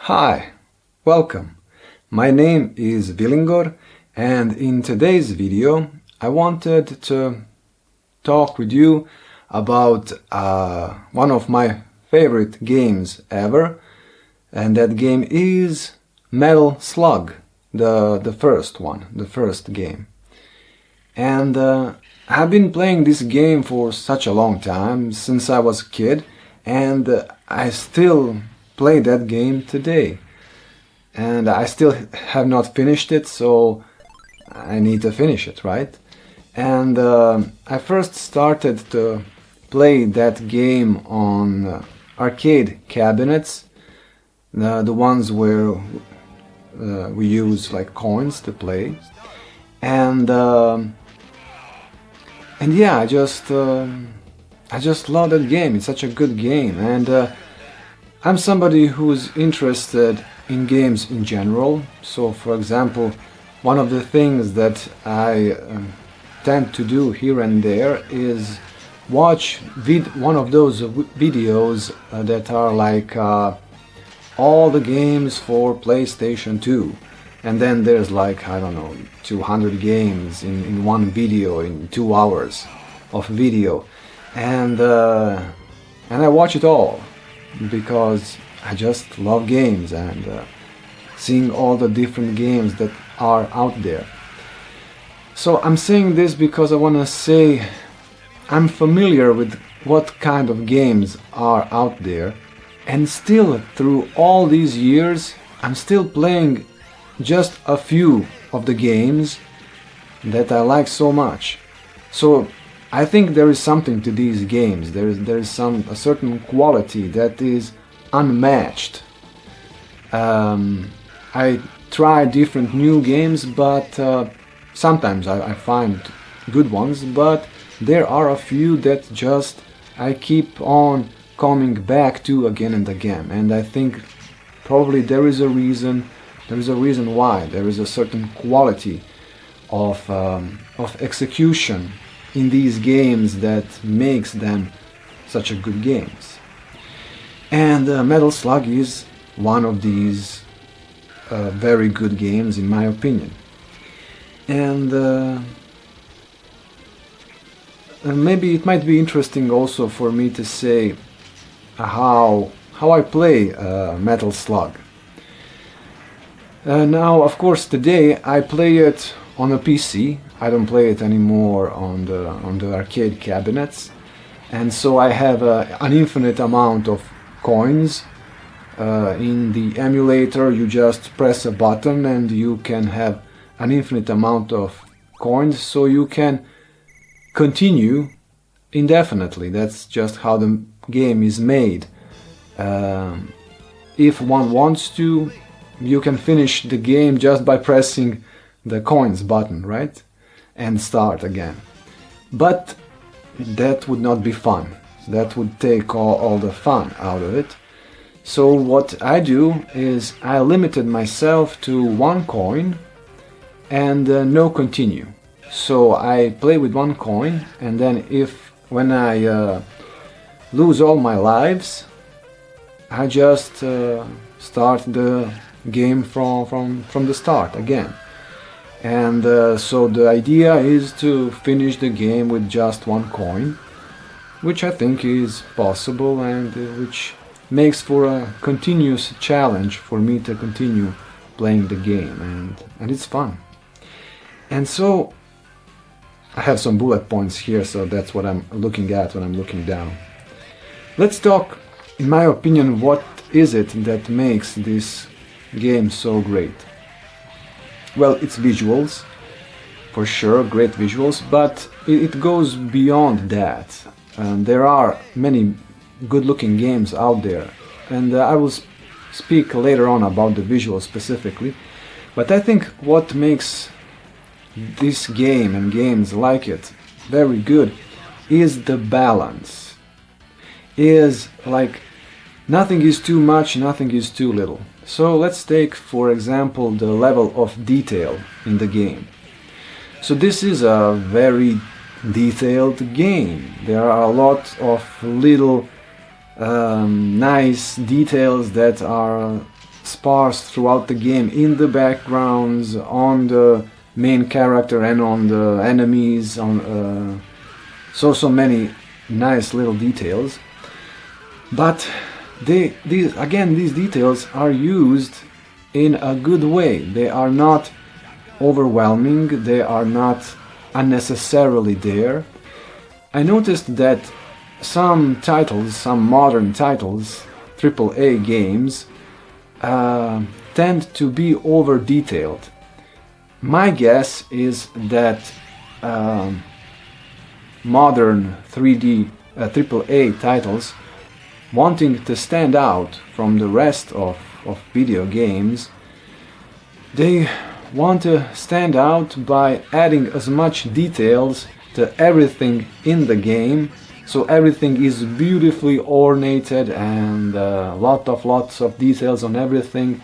Hi, welcome. My name is Vilingor, and in today's video I wanted to talk with you about one of my favorite games ever, and that game is Metal Slug, the first one, the first game. And I've been playing this game for such a long time, since I was a kid, and I still play that game today. And I still have not finished it, so I need to finish it, right? And I first started to play that game on arcade cabinets, the ones where we use like coins to play. And yeah, I just love that game. It's such a good game, and I'm somebody who's interested in games in general. So, for example, one of the things that I tend to do here and there is watch one of those videos that are like all the games for PlayStation 2. And then there's like, I don't know, 200 games in one video, in 2 hours of video. And I watch it all because I just love games and seeing all the different games that are out there. So I'm saying this because I want to say I'm familiar with what kind of games are out there, and still through all these years I'm still playing just a few of the games that I like so much. So I think there is something to these games. There is a certain quality that is unmatched. I try different new games, but sometimes I find good ones, but there are a few that just I keep on coming back to again and again. And I think probably there is a reason why. There is a certain quality of execution in these games that makes them such a good games. And Metal Slug is one of these very good games in my opinion. And maybe it might be interesting also for me to say how I play Metal Slug. Now, of course, today I play it on a PC. I don't play it anymore on the arcade cabinets, and so I have an infinite amount of coins. In the emulator, you just press a button and you can have an infinite amount of coins, so you can continue indefinitely. That's just how the game is made. If one wants to, you can finish the game just by pressing the coins button, right? And start again. But that would not be fun. That would take all the fun out of it. So what I do is I limited myself to 1 coin and no continue. So I play with 1 coin, and then when I lose all my lives, I just start the game from the start again. And so the idea is to finish the game with just 1 coin, which I think is possible, and which makes for a continuous challenge for me to continue playing the game, and it's fun. And so I have some bullet points here, so that's what I'm looking at when I'm looking down. Let's talk, in my opinion, what is it that makes this game so great? Well, it's visuals, for sure, great visuals, but it goes beyond that. There are many good-looking games out there, and I will speak later on about the visuals specifically, but I think what makes this game and games like it very good is the balance. Is like nothing is too much, nothing is too little. So let's take, for example, the level of detail in the game. So this is a very detailed game. There are a lot of little nice details that are sparse throughout the game, in the backgrounds, on the main character and on the enemies, on so many nice little details. But these details are used in a good way. They are not overwhelming, they are not unnecessarily there. I noticed that some titles, some modern titles, AAA games, tend to be over detailed. My guess is that modern 3D AAA titles, wanting to stand out from the rest of video games, they want to stand out by adding as much details to everything in the game, so everything is beautifully ornated and lots of details on everything.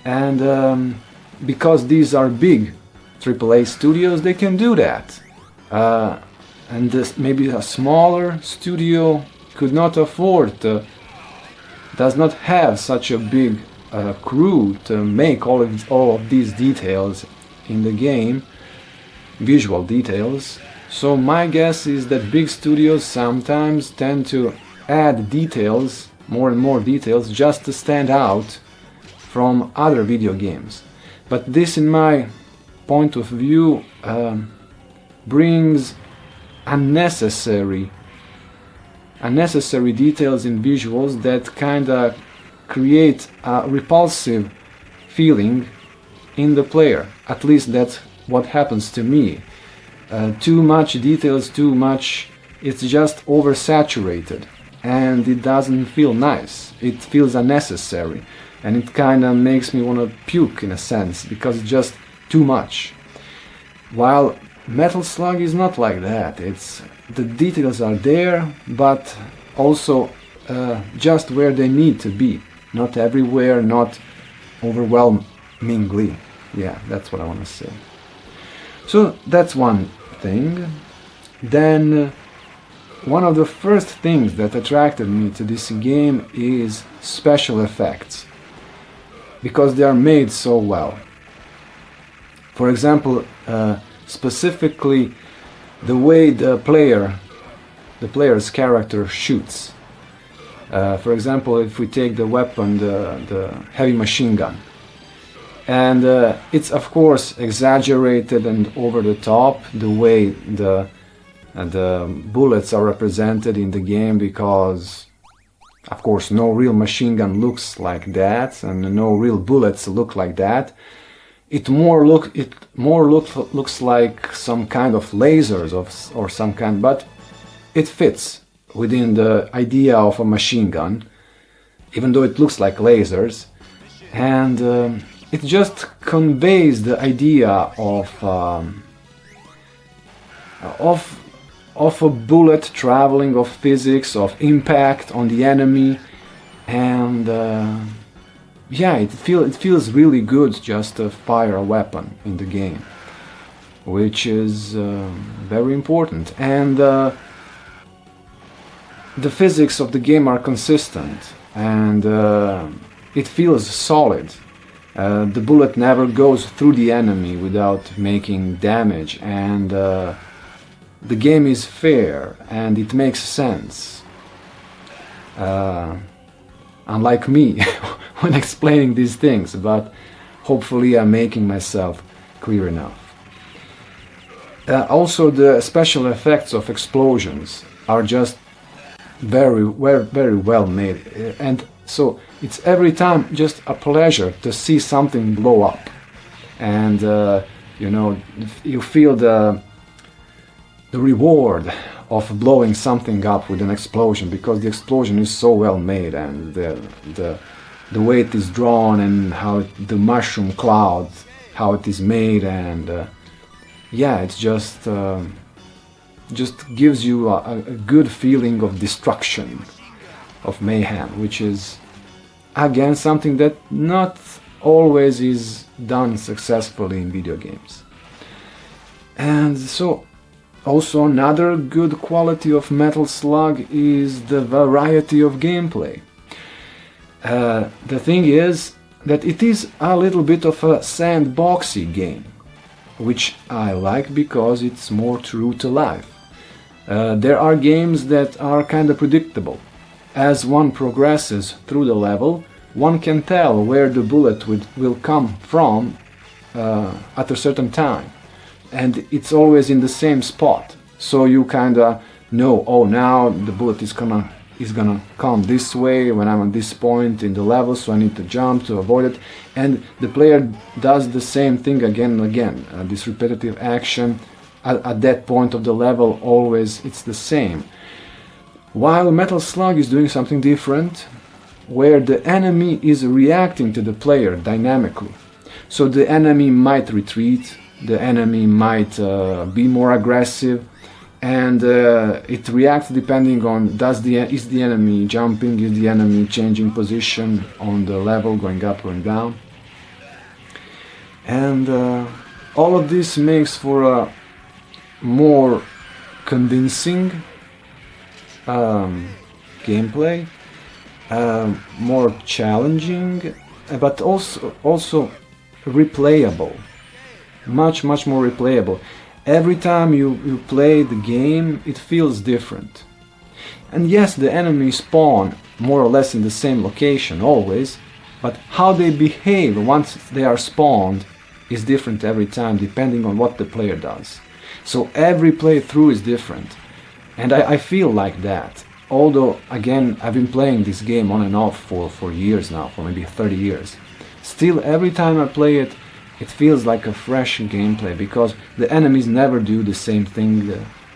And because these are big AAA studios, they can do that. And maybe a smaller studio could not afford to, does not have such a big crew to make all of these details in the game, visual details. So my guess is that big studios sometimes tend to add details, more and more details, just to stand out from other video games. But this, in my point of view, brings unnecessary details in visuals that kinda create a repulsive feeling in the player. At least that's what happens to me. Too much details, too much, it's just oversaturated and it doesn't feel nice. It feels unnecessary and it kinda makes me want to puke in a sense, because it's just too much. While Metal Slug is not like that. The details are there, but also just where they need to be. Not everywhere, not overwhelmingly. Yeah, that's what I want to say. So that's one thing. Then one of the first things that attracted me to this game is special effects, because they are made so well. For example, specifically the way the player's character shoots. For example, if we take the weapon, the heavy machine gun, and it's of course exaggerated and over the top the way the bullets are represented in the game, because of course no real machine gun looks like that and no real bullets look like that. It looks like some kind of lasers or some kind, but it fits within the idea of a machine gun, even though it looks like lasers, and it just conveys the idea of a bullet traveling, of physics, of impact on the enemy, and yeah, it feels really good just to fire a weapon in the game, which is very important. And the physics of the game are consistent, and it feels solid. The bullet never goes through the enemy without making damage, and the game is fair and it makes sense. Unlike me when explaining these things, but hopefully I'm making myself clear enough. Also, the special effects of explosions are just very well made, and so it's every time just a pleasure to see something blow up, and you know, you feel the reward of blowing something up with an explosion, because the explosion is so well made, and the way it is drawn, and how the mushroom cloud, how it is made, and yeah, it's just gives you a good feeling of destruction, of mayhem, which is again something that not always is done successfully in video games. And so also another good quality of Metal Slug is the variety of gameplay. The thing is that it is a little bit of a sandboxy game, which I like because it's more true to life. There are games that are kind of predictable. As one progresses through the level, one can tell where the bullet will come from at a certain time, and it's always in the same spot. So you kind of know, oh, now the bullet is gonna come this way when I'm at this point in the level, so I need to jump to avoid it. And the player does the same thing again and again. This repetitive action at that point of the level, always it's the same. While Metal Slug is doing something different, where the enemy is reacting to the player dynamically. So the enemy might retreat, the enemy might be more aggressive, and it reacts depending on is the enemy jumping, is the enemy changing position on the level, going up, going down. And all of this makes for a more convincing gameplay, more challenging, but also replayable, much more replayable. Every time you play the game, it feels different. And yes, the enemies spawn more or less in the same location always, but how they behave once they are spawned is different every time, depending on what the player does. So every playthrough is different, and I feel like that. Although, again, I've been playing this game on and off for years now, for maybe 30 years. Still, every time I play it, it feels like a fresh gameplay, because the enemies never do the same thing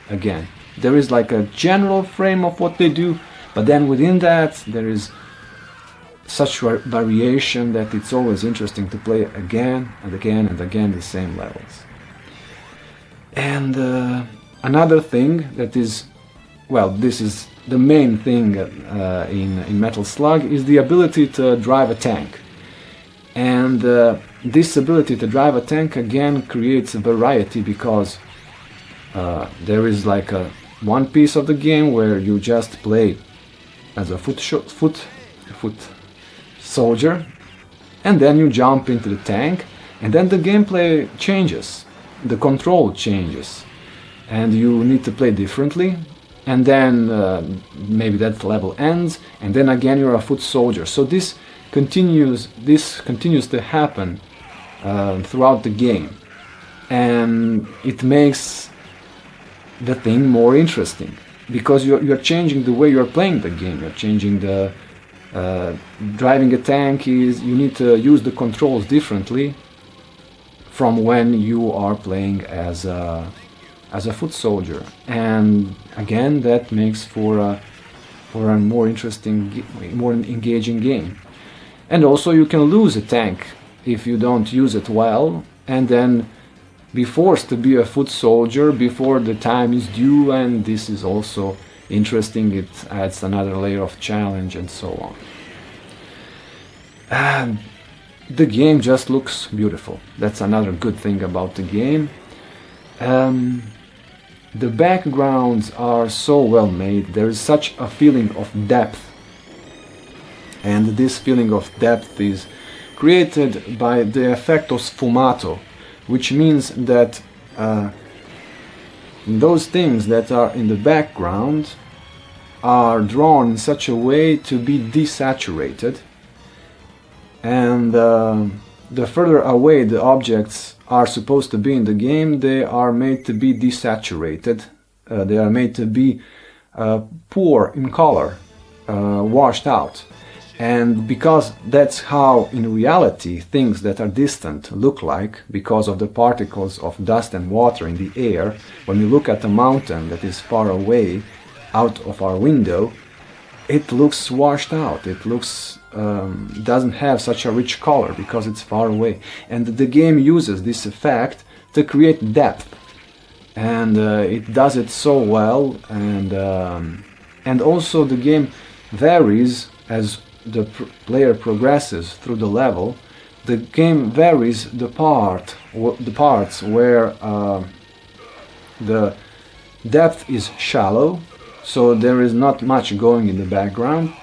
again. There is like a general frame of what they do, but then within that there is such variation that it's always interesting to play again and again and again the same levels. And another thing that is, well, this is the main thing in Metal Slug, is the ability to drive a tank. And this ability to drive a tank again creates a variety, because there is like one piece of the game where you just play as a foot soldier, and then you jump into the tank, and then the gameplay changes, the control changes, and you need to play differently. And then maybe that level ends, and then again you're a foot soldier. So this continues to happen throughout the game, and it makes the thing more interesting, because you're changing the way you're playing the game. You're changing the driving a tank is, you need to use the controls differently from when you are playing as a foot soldier, and again that makes for a more interesting, more engaging game. And also you can lose a tank if you don't use it well, and then be forced to be a foot soldier before the time is due, and this is also interesting. It adds another layer of challenge and so on. And the game just looks beautiful. That's another good thing about the game. The backgrounds are so well made. There is such a feeling of depth, and this feeling of depth is created by the effect of sfumato, which means that those things that are in the background are drawn in such a way to be desaturated, and the further away the objects are supposed to be in the game, they are made to be desaturated, they are made to be poor in color, washed out. And because that's how in reality things that are distant look like, because of the particles of dust and water in the air, when we look at a mountain that is far away out of our window, it looks washed out, it looks doesn't have such a rich color because it's far away. And the game uses this effect to create depth, and it does it so well. And also the game varies as the player progresses through the level. The game varies the parts where the depth is shallow, so there is not much going in the background,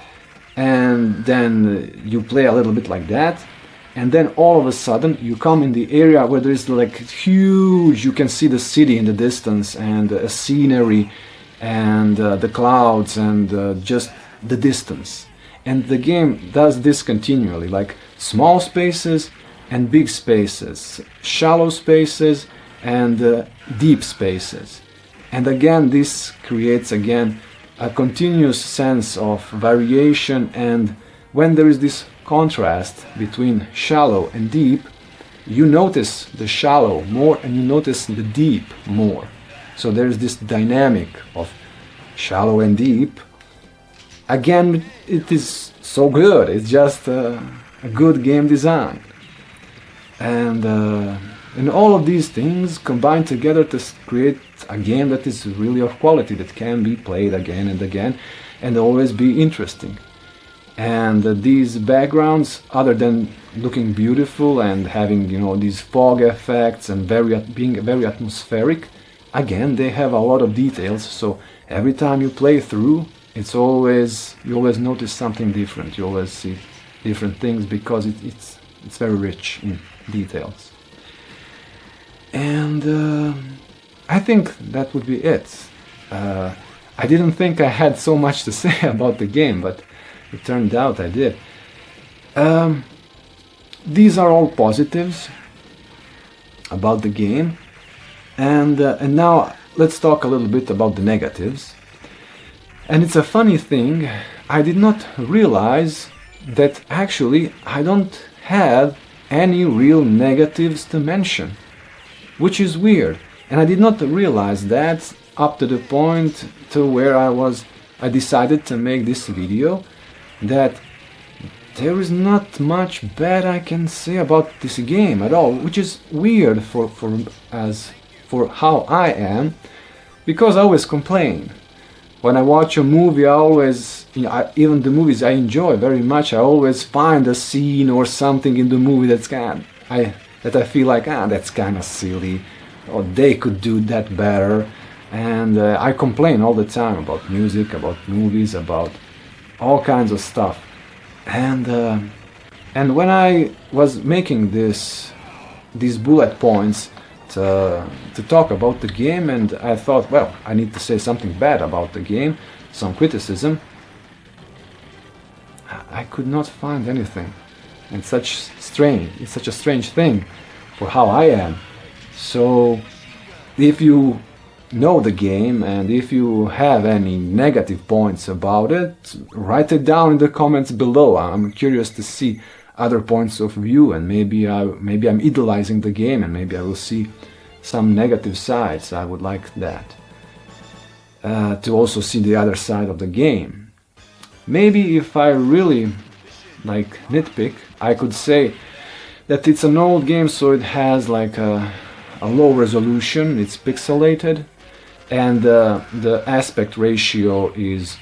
and then you play a little bit like that, and then all of a sudden you come in the area where there's like huge, you can see the city in the distance and a scenery and the clouds and just the distance. And the game does this continually, like small spaces and big spaces, shallow spaces and deep spaces. And again, this creates again a continuous sense of variation, and when there is this contrast between shallow and deep, you notice the shallow more and you notice the deep more. So there's this dynamic of shallow and deep. Again, it is so good, it's just a good game design. And all of these things combine together to create a game that is really of quality, that can be played again and again and always be interesting. And these backgrounds, other than looking beautiful and having, you know, these fog effects and being very atmospheric, again, they have a lot of details. So every time you play through, you always notice something different. You always see different things because it's very rich in details. And I think that would be it. I didn't think I had so much to say about the game, but it turned out I did. These are all positives about the game, and now let's talk a little bit about the negatives. And it's a funny thing, I did not realize that actually I don't have any real negatives to mention, which is weird. And I did not realize that up to the point to where I decided to make this video, that there is not much bad I can say about this game at all, which is weird for how I am, because I always complain. When I watch a movie, I always, even the movies I enjoy very much, I always find a scene or something in the movie that I feel like, that's kind of silly, or they could do that better. And I complain all the time about music, about movies, about all kinds of stuff. And when I was making these bullet points to talk about the game, and I thought, well, I need to say something bad about the game, some criticism, I could not find anything. And it's such a strange thing for how I am. So if you know the game and if you have any negative points about it, write it down in the comments below. I'm curious to see other points of view, and maybe I'm idolizing the game and maybe I will see some negative sides. I would like that, to also see the other side of the game. Maybe if I really nitpick, I could say that it's an old game, so it has like a low resolution, it's pixelated, and the aspect ratio is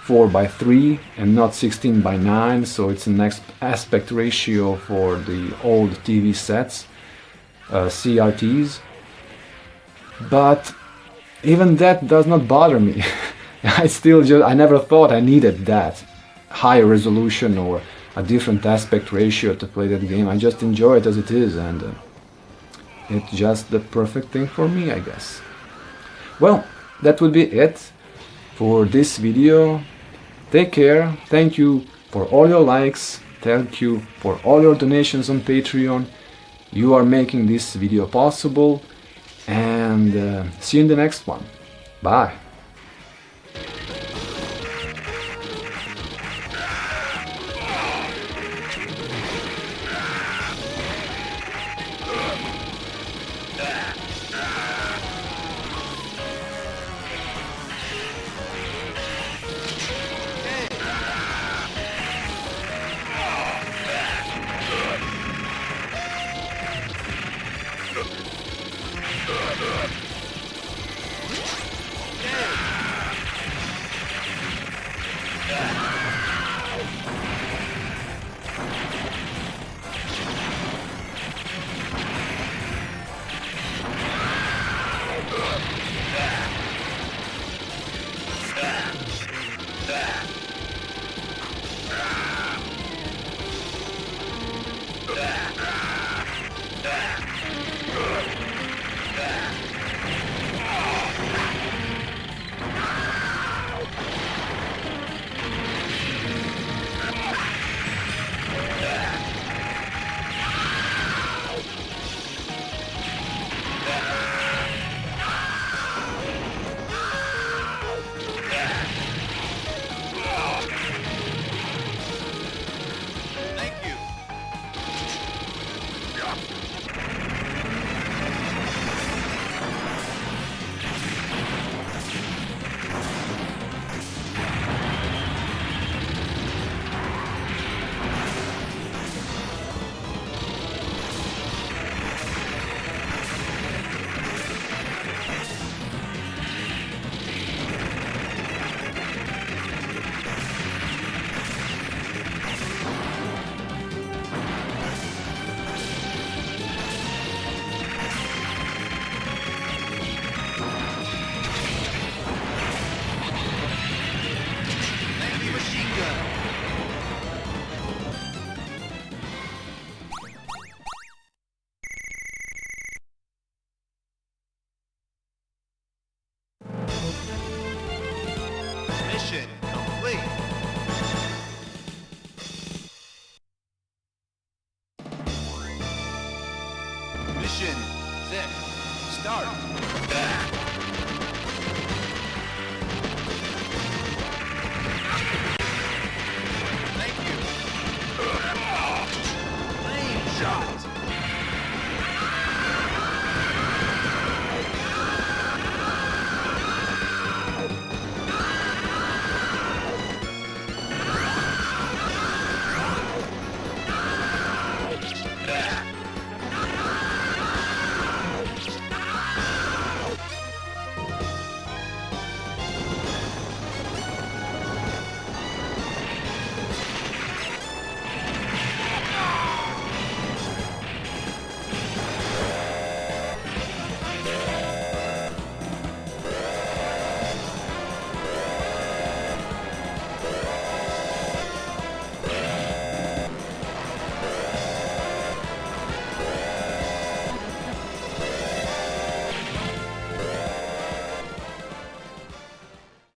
4:3 and not 16:9, so it's an aspect ratio for the old TV sets, CRTs. But even that does not bother me. I never thought I needed that high resolution or a different aspect ratio to play that game. I just enjoy it as it is, and it's just the perfect thing for me, I guess. Well, that would be it for this video. Take care. Thank you for all your likes. Thank you for all your donations on Patreon. You are making this video possible. And see you in the next one. Bye. Mission complete.